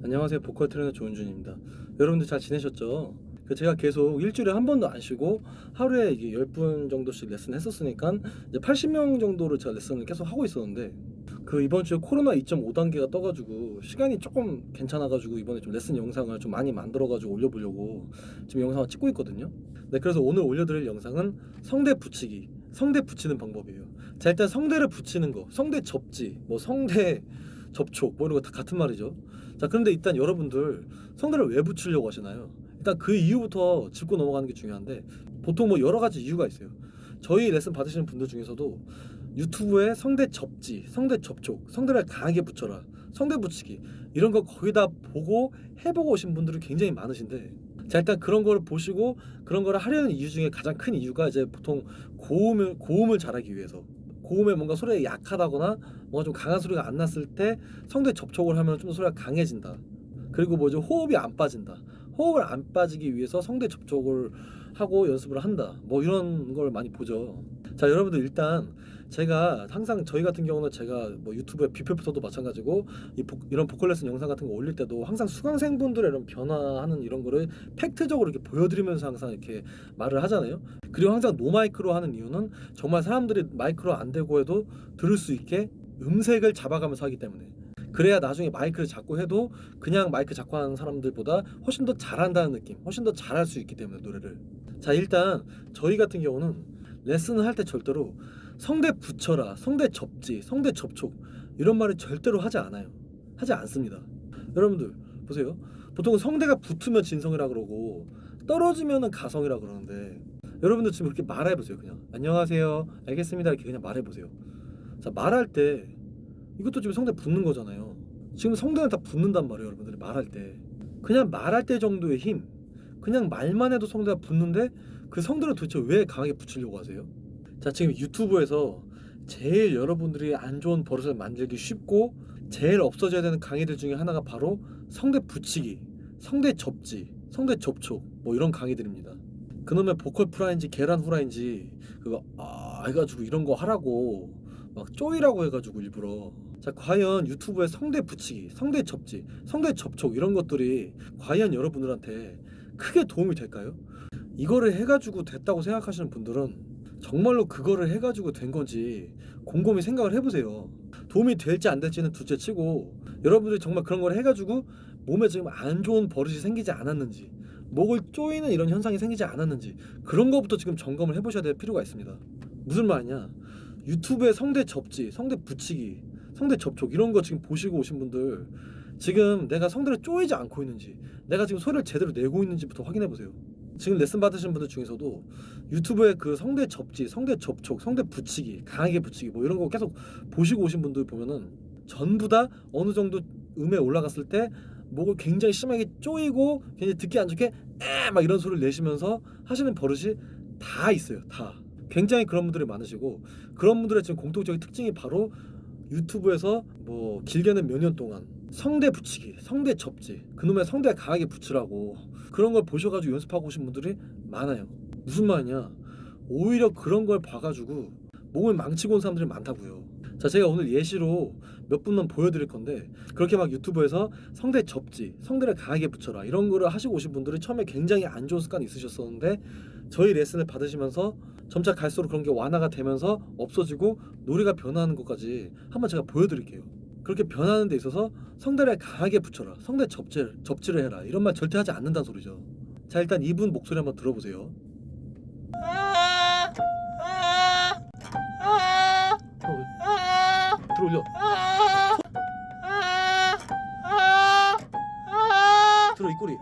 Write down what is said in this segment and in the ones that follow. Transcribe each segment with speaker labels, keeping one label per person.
Speaker 1: 안녕하세요. 보컬 트레이너 조은준입니다. 여러분들 잘 지내셨죠? 제가 계속 일주일에 한 번도 안 쉬고 하루에 이게 10분 정도씩 레슨 했었으니까 이제 80명 정도를 제가 레슨을 계속 하고 있었는데 이번 주에 코로나 2.5단계가 떠가지고 시간이 조금 괜찮아가지고 이번에 좀 레슨 영상을 좀 많이 만들어가지고 올려보려고 지금 영상을 찍고 있거든요. 네, 그래서 오늘 올려드릴 영상은 성대 붙이기, 성대 붙이는 방법이에요. 자, 일단 성대를 붙이는 거, 성대 접지, 뭐 성대 접촉 뭐 이런 거 다 같은 말이죠. 자, 그런데 일단 여러분들 성대를 왜 붙이려고 하시나요? 일단 그 이유부터 짚고 넘어가는 게 중요한데 보통 뭐 여러 가지 이유가 있어요. 저희 레슨 받으시는 분들 중에서도 유튜브에 성대 접지, 성대 접촉, 성대를 강하게 붙여라, 성대 붙이기 이런 거 거의 다 보고 해보고 오신 분들이 굉장히 많으신데, 자, 일단 그런 거를 보시고 그런 거를 하려는 이유 중에 가장 큰 이유가 이제 보통 고음을 잘하기 위해서, 고음에 뭔가 소리가 약하다거나 뭔가 좀 강한 소리가 안 났을 때 성대 접촉을 하면 좀 더 소리가 강해진다. 그리고 뭐죠, 호흡이 안 빠진다. 호흡을 안 빠지기 위해서 성대 접촉을 하고 연습을 한다. 뭐 이런 걸 많이 보죠. 자, 여러분들 일단 제가 항상 저희 같은 경우는 제가 뭐 유튜브에 비표부터도 마찬가지고 이런 보컬 레슨 영상 같은 거 올릴 때도 항상 수강생분들의 이런 변화하는 이런 거를 팩트적으로 이렇게 보여드리면서 항상 이렇게 말을 하잖아요. 그리고 항상 노마이크로 하는 이유는 정말 사람들이 마이크로 안 대고 해도 들을 수 있게 음색을 잡아가면서 하기 때문에, 그래야 나중에 마이크를 잡고 해도 그냥 마이크 잡고 하는 사람들보다 훨씬 더 잘한다는 느낌, 훨씬 더 잘할 수 있기 때문에 노래를. 자, 일단 저희 같은 경우는 레슨을 할 때 절대로 성대 붙여라, 성대 접지, 성대 접촉 이런 말을 절대로 하지 않아요. 하지 않습니다. 여러분들 보세요. 보통 성대가 붙으면 진성이라 그러고 떨어지면은 가성이라 그러는데, 여러분들 지금 그렇게 말해보세요. 그냥 안녕하세요, 알겠습니다 이렇게 그냥 말해보세요. 자, 말할 때 이것도 지금 성대 붙는 거잖아요. 지금 성대는 다 붙는단 말이에요. 여러분들이 말할 때 그냥 말할 때 정도의 힘, 그냥 말만 해도 성대가 붙는데 그 성대를 도대체 왜 강하게 붙이려고 하세요? 자, 지금 유튜브에서 제일 여러분들이 안 좋은 버릇을 만들기 쉽고 제일 없어져야 되는 강의들 중에 하나가 바로 성대 붙이기, 성대 접지, 성대 접촉 뭐 이런 강의들입니다. 그놈의 보컬 프라인지 계란 후라인지 그거 해가지고 이런 거 하라고 막 쪼이라고 해가지고 일부러. 자, 과연 유튜브에 성대 붙이기, 성대 접지, 성대 접촉 이런 것들이 과연 여러분들한테 크게 도움이 될까요? 이거를 해가지고 됐다고 생각하시는 분들은 정말로 그거를 해가지고 된 건지 곰곰이 생각을 해보세요. 도움이 될지 안 될지는 둘째 치고 여러분들이 정말 그런 걸 해가지고 몸에 지금 안 좋은 버릇이 생기지 않았는지, 목을 쪼이는 이런 현상이 생기지 않았는지 그런 거부터 지금 점검을 해보셔야 될 필요가 있습니다. 무슨 말이냐, 유튜브에 성대 접지, 성대 붙이기, 성대 접촉 이런 거 지금 보시고 오신 분들 지금 내가 성대를 쪼이지 않고 있는지, 내가 지금 소리를 제대로 내고 있는지부터 확인해 보세요. 지금 레슨 받으신 분들 중에서도 유튜브에 그 성대 접지, 성대 접촉, 성대 붙이기, 강하게 붙이기 뭐 이런 거 계속 보시고 오신 분들 보면은 전부 다 어느 정도 음에 올라갔을 때 목을 굉장히 심하게 쪼이고 굉장히 듣기 안 좋게 막 이런 소리를 내시면서 하시는 버릇이 다 있어요. 다. 굉장히 그런 분들이 많으시고, 그런 분들의 지금 공통적인 특징이 바로 유튜브에서 뭐 길게는 몇 년 동안 성대 붙이기, 성대 접지, 그놈의 성대 강하게 붙이라고 그런 걸 보셔가지고 연습하고 오신 분들이 많아요. 무슨 말이냐, 오히려 그런 걸 봐가지고 몸을 망치고 온 사람들이 많다고요. 자, 제가 오늘 예시로 몇 분만 보여드릴 건데, 그렇게 막 유튜브에서 성대 접지, 성대를 강하게 붙여라 이런 거를 하시고 오신 분들이 처음에 굉장히 안 좋은 습관이 있으셨었는데 저희 레슨을 받으시면서 점차 갈수록 그런 게 완화가 되면서 없어지고 노래가 변화하는 것까지 한번 제가 보여드릴게요. 그렇게 변하는 데 있어서 성대를 강하게 붙여라, 성대 접지를 해라 이런 말 절대 하지 않는다는 소리죠. 자, 일단 이분 목소리 한번 들어보세요. 들어올려. 들어, 이 꼬리.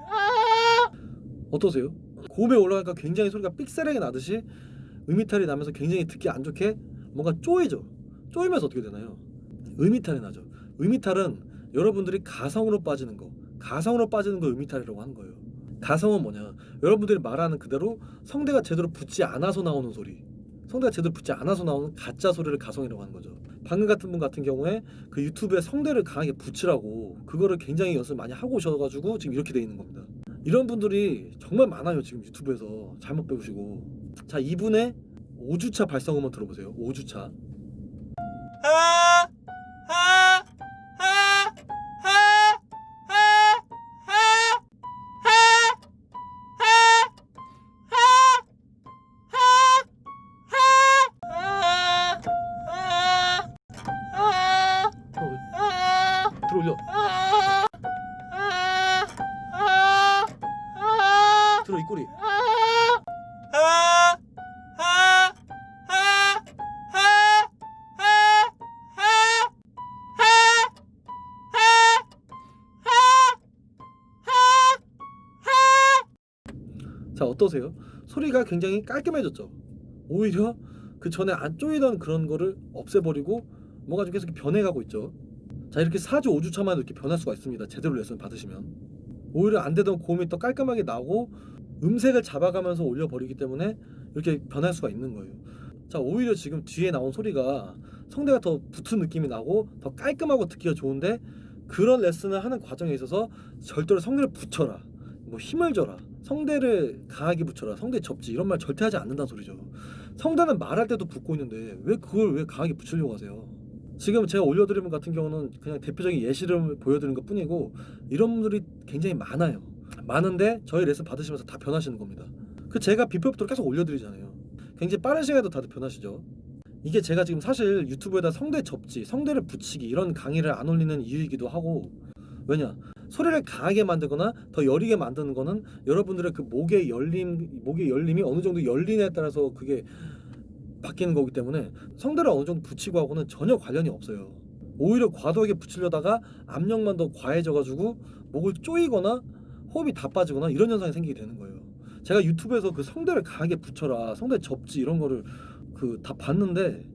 Speaker 1: 어떠세요? 고음에 올라가니까 굉장히 소리가 삑사리게 나듯이 음이탈이 나면서 굉장히 듣기 안 좋게 뭔가 쪼이죠. 쪼이면서 어떻게 되나요? 음이탈이 나죠. 음이탈은 여러분들이 가성으로 빠지는 거, 가성으로 빠지는 거 음이탈이라고 하는 거예요. 가성은 뭐냐, 여러분들이 말하는 그대로 성대가 제대로 붙지 않아서 나오는 소리, 성대가 제대로 붙지 않아서 나오는 가짜 소리를 가성이라고 하는 거죠. 방금 같은 분 같은 경우에 그 유튜브에 성대를 강하게 붙이라고 그거를 굉장히 연습 많이 하고 오셔가지고 지금 이렇게 돼 있는 겁니다. 이런 분들이 정말 많아요. 지금 유튜브에서 잘못 배우시고. 자, 이분의 5주차 발성 한번 들어보세요. 5주차. 들어올려. 들어 입꼬리. 자, 어떠세요? 소리가 굉장히 깔끔해졌죠. 오히려 그 전에 안 쪼이던 그런 거를 없애버리고 뭔가 좀 계속 변해가고 있죠. 자, 이렇게 4주 5주 차만 이렇게 변할 수가 있습니다. 제대로 레슨 받으시면. 오히려 안 되던 고음이 더 깔끔하게 나오고 음색을 잡아가면서 올려버리기 때문에 이렇게 변할 수가 있는 거예요. 자, 오히려 지금 뒤에 나온 소리가 성대가 더 붙은 느낌이 나고 더 깔끔하고 듣기가 좋은데, 그런 레슨을 하는 과정에 있어서 절대로 성대를 붙여라, 뭐 힘을 줘라, 성대를 강하게 붙여라, 성대 접지, 이런 말 절대 하지 않는다는 소리죠. 성대는 말할 때도 붙고 있는데 왜 그걸 왜 강하게 붙이려고 하세요? 지금 제가 올려드린 분 같은 경우는 그냥 대표적인 예시를 보여드리는 것 뿐이고, 이런 분들이 굉장히 많아요. 많은데 저희 레슨 받으시면서 다 변하시는 겁니다. 그 제가 비포부터 계속 올려드리잖아요. 굉장히 빠른 시간에도 다들 변하시죠. 이게 제가 지금 사실 유튜브에다 성대 접지, 성대를 붙이기 이런 강의를 안 올리는 이유이기도 하고, 왜냐? 소리를 강하게 만들거나 더 여리게 만드는 거는 여러분들의 그 목의 열림이 어느 정도 열리냐에 따라서 그게 바뀌는 거기 때문에 성대를 어느 정도 붙이고 하고는 전혀 관련이 없어요. 오히려 과도하게 붙이려다가 압력만 더 과해져가지고 목을 쪼이거나 호흡이 다 빠지거나 이런 현상이 생기게 되는 거예요. 제가 유튜브에서 그 성대를 강하게 붙여라, 성대 접지 이런 거를 그 다 봤는데,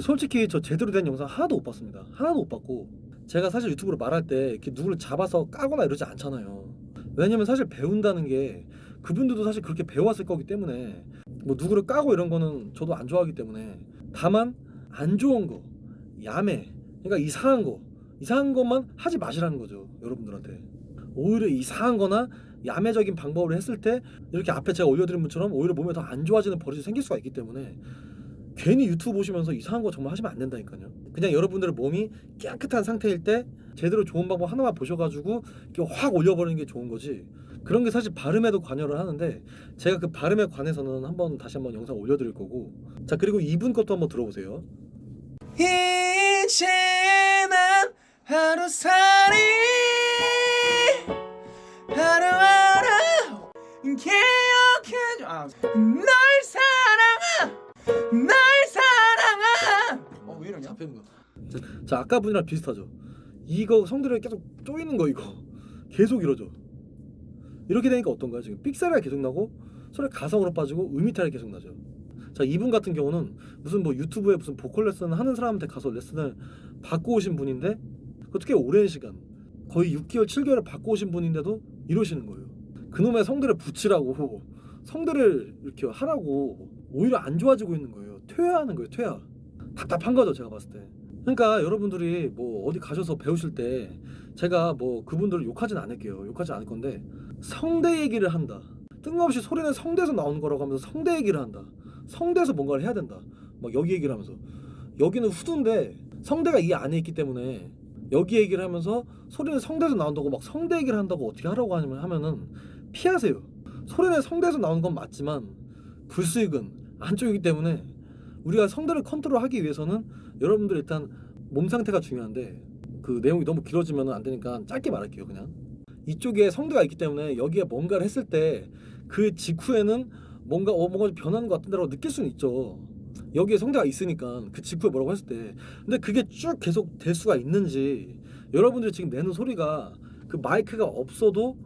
Speaker 1: 솔직히 저 제대로 된 영상 하나도 못 봤습니다. 하나도 못 봤고, 제가 사실 유튜브로 말할 때 이렇게 누구를 잡아서 까거나 이러지 않잖아요. 왜냐면 사실 배운다는 게 그분들도 사실 그렇게 배웠을 거기 때문에, 뭐 누구를 까고 이런 거는 저도 안 좋아하기 때문에, 다만 안 좋은 거, 야매, 그러니까 이상한 것만 하지 마시라는 거죠, 여러분들한테. 오히려 이상한 거나 야매적인 방법을 했을 때 이렇게 앞에 제가 올려드린 분처럼 오히려 몸에 더 안 좋아지는 버릇이 생길 수가 있기 때문에, 괜히 유튜브 보시면서 이상한 거 정말 하시면 안 된다니까요. 그냥 여러분들의 몸이 깨끗한 상태일 때 제대로 좋은 방법 하나만 보셔가지고 이렇게 확 올려버리는 게 좋은 거지, 그런 게 사실 발음에도 관여를 하는데, 제가 그 발음에 관해서는 다시 한번 영상 올려드릴 거고. 자, 그리고 이분 것도 한번 들어보세요.
Speaker 2: 이제 난 하루살이 하루하루 기억해줘. 널 사랑아 왜 이러냐?
Speaker 1: 잡히는 거. 자, 아까 분이랑 비슷하죠. 이거 성대를 계속 쪼이는 거, 이거 계속 이러죠. 이렇게 되니까 어떤가요? 지금 삑사리가 계속 나고 소리가 가성으로 빠지고 음이탈이 계속 나죠. 자, 이분 같은 경우는 무슨 뭐 유튜브에 무슨 보컬 레슨 하는 사람한테 가서 레슨을 받고 오신 분인데, 어떻게 오랜 시간 거의 6개월 7개월을 받고 오신 분인데도 이러시는 거예요. 그놈의 성대를 붙이라고, 성대를 이렇게 하라고 오히려 안 좋아지고 있는 거예요. 퇴화하는 거예요. 퇴화. 답답한 거죠, 제가 봤을 때. 그러니까 여러분들이 뭐 어디 가셔서 배우실 때 제가 뭐 그분들을 욕하진 않을게요. 욕하지 않을 건데, 성대 얘기를 한다, 뜬금없이 소리는 성대에서 나오는 거라고 하면서 성대 얘기를 한다, 성대에서 뭔가를 해야 된다, 막 여기 얘기를 하면서, 여기는 후두인데 성대가 이 안에 있기 때문에 여기 얘기를 하면서 소리는 성대에서 나온다고 막 성대 얘기를 한다고 어떻게 하라고 하면은 피하세요. 소리는 성대에서 나오는 건 맞지만 불수익은 안쪽이기 때문에, 우리가 성대를 컨트롤하기 위해서는 여러분들 일단 몸 상태가 중요한데, 그 내용이 너무 길어지면 안 되니까 짧게 말할게요. 그냥 이쪽에 성대가 있기 때문에 여기에 뭔가를 했을 때 그 직후에는 뭔가 좀 변하는 것 같은데라고 느낄 수는 있죠. 여기에 성대가 있으니까 그 직후에 뭐라고 했을 때. 근데 그게 쭉 계속 될 수가 있는지, 여러분들이 지금 내는 소리가 그 마이크가 없어도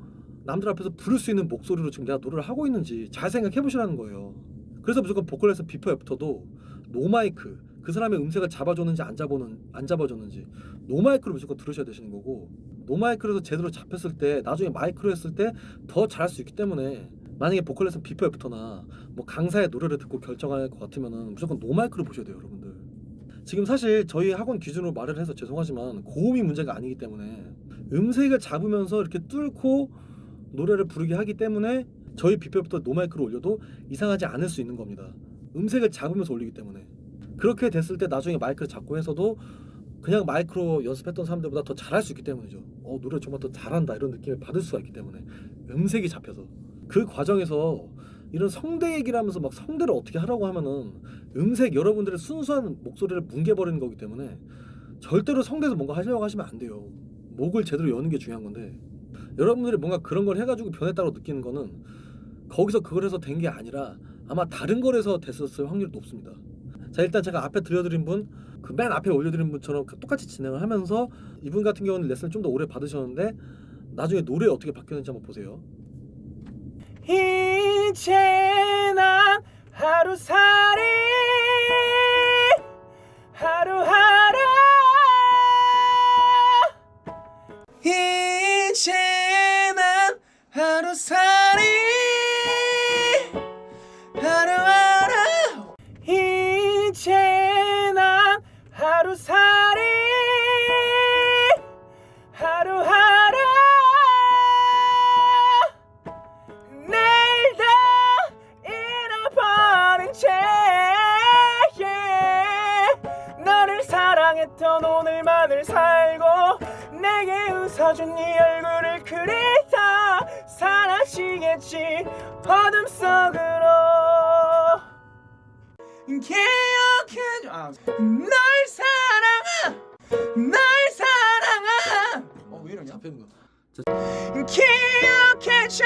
Speaker 1: 남들 앞에서 부를 수 있는 목소리로 지금 내가 노래를 하고 있는지 잘 생각해 보시라는 거예요. 그래서 무조건 보컬 레슨 비포 애프터도 노마이크, 그 사람의 음색을 잡아줬는지 안 잡아줬는지 노마이크로 무조건 들으셔야 되시는 거고, 노마이크로서 제대로 잡혔을 때 나중에 마이크로 했을 때 더 잘할 수 있기 때문에, 만약에 보컬 레슨 비포 애프터나 뭐 강사의 노래를 듣고 결정할 것 같으면은 무조건 노마이크로 보셔야 돼요, 여러분들. 지금 사실 저희 학원 기준으로 말을 해서 죄송하지만 고음이 문제가 아니기 때문에, 음색을 잡으면서 이렇게 뚫고 노래를 부르게 하기 때문에 저희 비포 애프터 노마이크로 올려도 이상하지 않을 수 있는 겁니다. 음색을 잡으면서 올리기 때문에. 그렇게 됐을 때 나중에 마이크를 잡고 해서도 그냥 마이크로 연습했던 사람들보다 더 잘할 수 있기 때문이죠. 노래 정말 더 잘한다 이런 느낌을 받을 수가 있기 때문에, 음색이 잡혀서. 그 과정에서 이런 성대 얘기를 하면서 막 성대를 어떻게 하라고 하면은 음색, 여러분들의 순수한 목소리를 뭉개버리는 거기 때문에 절대로 성대에서 뭔가 하려고 하시면 안 돼요. 목을 제대로 여는 게 중요한 건데 여러분들이 뭔가 그런 걸 해가지고 변했다고 느끼는 거는 거기서 그걸 해서 된 게 아니라 아마 다른 거에서 됐었을 확률이 높습니다. 자, 일단 제가 앞에 들려드린 분, 그 맨 앞에 올려드린 분처럼 똑같이 진행을 하면서 이분 같은 경우는 레슨을 좀 더 오래 받으셨는데 나중에 노래 어떻게 바뀌었는지 한번 보세요.
Speaker 2: 이제 난 하루살이 하루하루 이제 난 하루살이 하루하루 이제 난 하루살이 하루하루 내일도 잃어버린 채 너를 사랑했던 오늘만을 살고 내게 웃어준 네 얼굴을 그리다 사라지겠지 어둠 속으로 기억해줘 널 사랑아 널 사랑아 왜 이러냐
Speaker 1: 잡히는 거.
Speaker 2: 기억해줘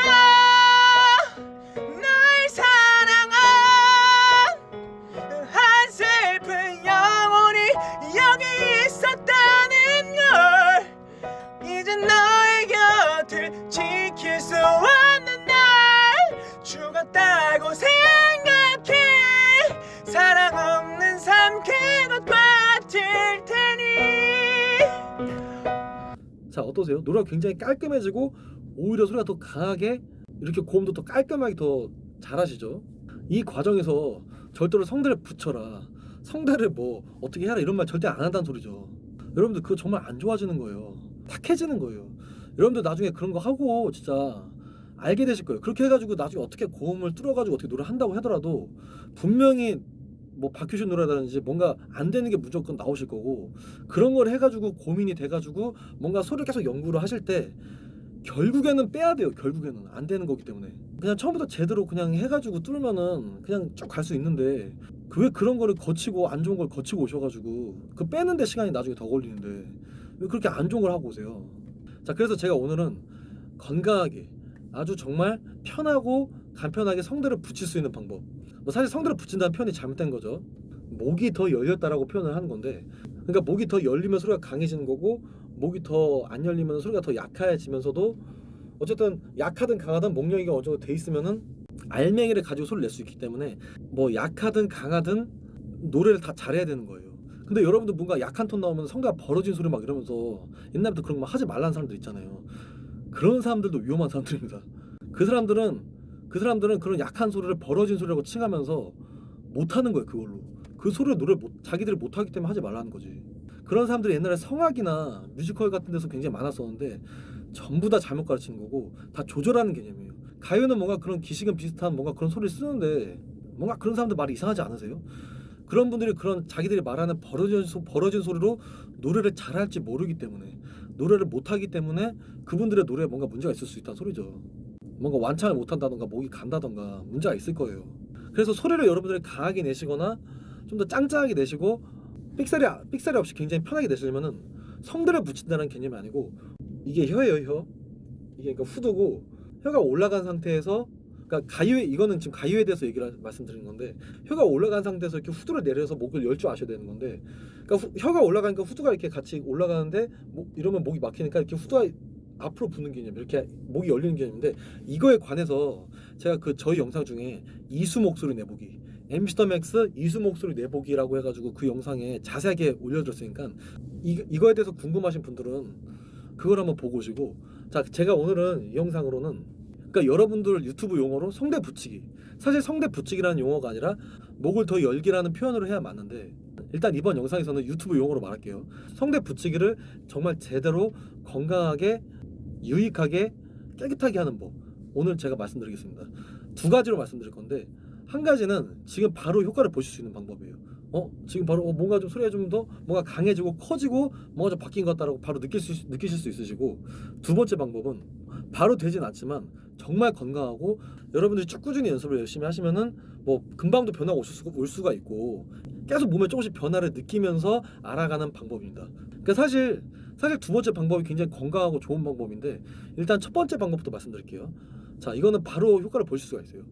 Speaker 2: 널 사랑한 한 슬픈 영혼이 여기 있었다는 걸 이제 너의 곁을 지킬 수 없는 날 죽었다고 생각해 사랑 없는 삶 그것 같을 테니
Speaker 1: 자, 어떠세요? 노래가 굉장히 깔끔해지고 오히려 소리가 더 강하게 이렇게 고음도 더 깔끔하게 더 잘하시죠. 이 과정에서 절대로 성대를 붙여라, 성대를 뭐 어떻게 해라 이런 말 절대 안 한다는 소리죠. 여러분들 그거 정말 안 좋아지는 거예요. 탁해지는 거예요. 여러분들 나중에 그런 거 하고 진짜 알게 되실 거예요. 그렇게 해가지고 나중에 어떻게 고음을 뚫어가지고 어떻게 노래 한다고 하더라도 분명히 뭐 박효신 노래라든지 뭔가 안 되는 게 무조건 나오실 거고 그런 걸 해가지고 고민이 돼가지고 뭔가 소리를 계속 연구를 하실 때 결국에는 빼야 돼요. 결국에는 안 되는 거기 때문에 그냥 처음부터 제대로 그냥 해가지고 뚫으면은 그냥 쭉 갈 수 있는데 그 왜 그런 거를 거치고 안 좋은 걸 거치고 오셔가지고 그 빼는데 시간이 나중에 더 걸리는데 왜 그렇게 안 좋은 걸 하고 오세요. 자, 그래서 제가 오늘은 건강하게 아주 정말 편하고 간편하게 성대를 붙일 수 있는 방법, 뭐 사실 성대를 붙인다는 표현이 잘못된 거죠. 목이 더 열렸다라고 표현을 하는 건데 그러니까 목이 더 열리면 소리가 강해지는 거고 목이 더 안 열리면 소리가 더 약해지면서도 어쨌든 약하든 강하든 목 열기가 어느 정도 돼 있으면은 알맹이를 가지고 소리를 낼 수 있기 때문에 뭐 약하든 강하든 노래를 다 잘해야 되는 거예요. 근데 여러분들 뭔가 약한 톤 나오면 성대가 벌어진 소리 막 이러면서 옛날부터 그런 거 하지 말라는 사람들 있잖아요. 그런 사람들도 위험한 사람들입니다. 그 사람들은 그런 약한 소리를 벌어진 소리라고 칭하면서 못하는 거예요. 그걸로 그 소리를 자기들이 못하기 때문에 하지 말라는 거지. 그런 사람들이 옛날에 성악이나 뮤지컬 같은 데서 굉장히 많았었는데 전부 다 잘못 가르치는 거고 다 조절하는 개념이에요. 가요는 뭔가 그런 기식은 비슷한 뭔가 그런 소리를 쓰는데 뭔가 그런 사람들 말이 이상하지 않으세요? 그런 분들이 그런 자기들이 말하는 벌어진 소리로 노래를 잘할지 모르기 때문에 노래를 못하기 때문에 그분들의 노래에 뭔가 문제가 있을 수 있다는 소리죠. 뭔가 완창을 못한다던가 목이 간다던가 문제가 있을 거예요. 그래서 소리를 여러분들이 강하게 내시거나 좀 더 짱짱하게 내시고 삑사리 없이 굉장히 편하게 내시려면은 성대를 붙인다는 개념이 아니고 이게 혀예요. 혀 이게 그러니까 후두고 혀가 올라간 상태에서 그러니까 가요에 이거는 지금 가요에 대해서 말씀드리는 건데 혀가 올라간 상태에서 이렇게 후두를 내려서 목을 열 줄 아셔야 되는 건데 그러니까 혀가 올라가니까 후두가 이렇게 같이 올라가는데 이러면 목이 막히니까 이렇게 후두가 앞으로 붙는 개념 이렇게 목이 열리는 개념인데 이거에 관해서 제가 그 저희 영상 중에 이수 목소리 내보기 MC 더 맥스 이수 목소리 내보기라고 해가지고 그 영상에 자세하게 올려드렸으니까 이거에 대해서 궁금하신 분들은 그걸 한번 보고 오시고 자 제가 오늘은 이 영상으로는 그러니까 여러분들 유튜브 용어로 성대 붙이기 사실 성대 붙이기라는 용어가 아니라 목을 더 열기라는 표현으로 해야 맞는데 일단 이번 영상에서는 유튜브 용어로 말할게요. 성대 붙이기를 정말 제대로 건강하게 유익하게 깨끗하게 하는 법 오늘 제가 말씀드리겠습니다. 두 가지로 말씀드릴 건데 한 가지는 지금 바로 효과를 보실 수 있는 방법이에요. 지금 바로 뭔가 좀 소리가 좀 더 뭔가 강해지고 커지고 뭔가 좀 바뀐 것 같다라고 바로 느끼실 수 있으시고 두 번째 방법은 바로 되진 않지만 정말 건강하고 여러분들이 쭉 꾸준히 연습을 열심히 하시면은 뭐 금방도 변화가 올 수가 있고 계속 몸에 조금씩 변화를 느끼면서 알아가는 방법입니다. 그러니까 사실 두 번째 방법이 굉장히 건강하고 좋은 방법인데 일단 첫 번째 방법부터 말씀드릴게요. 자, 이거는 바로 효과를 보실 수가 있어요.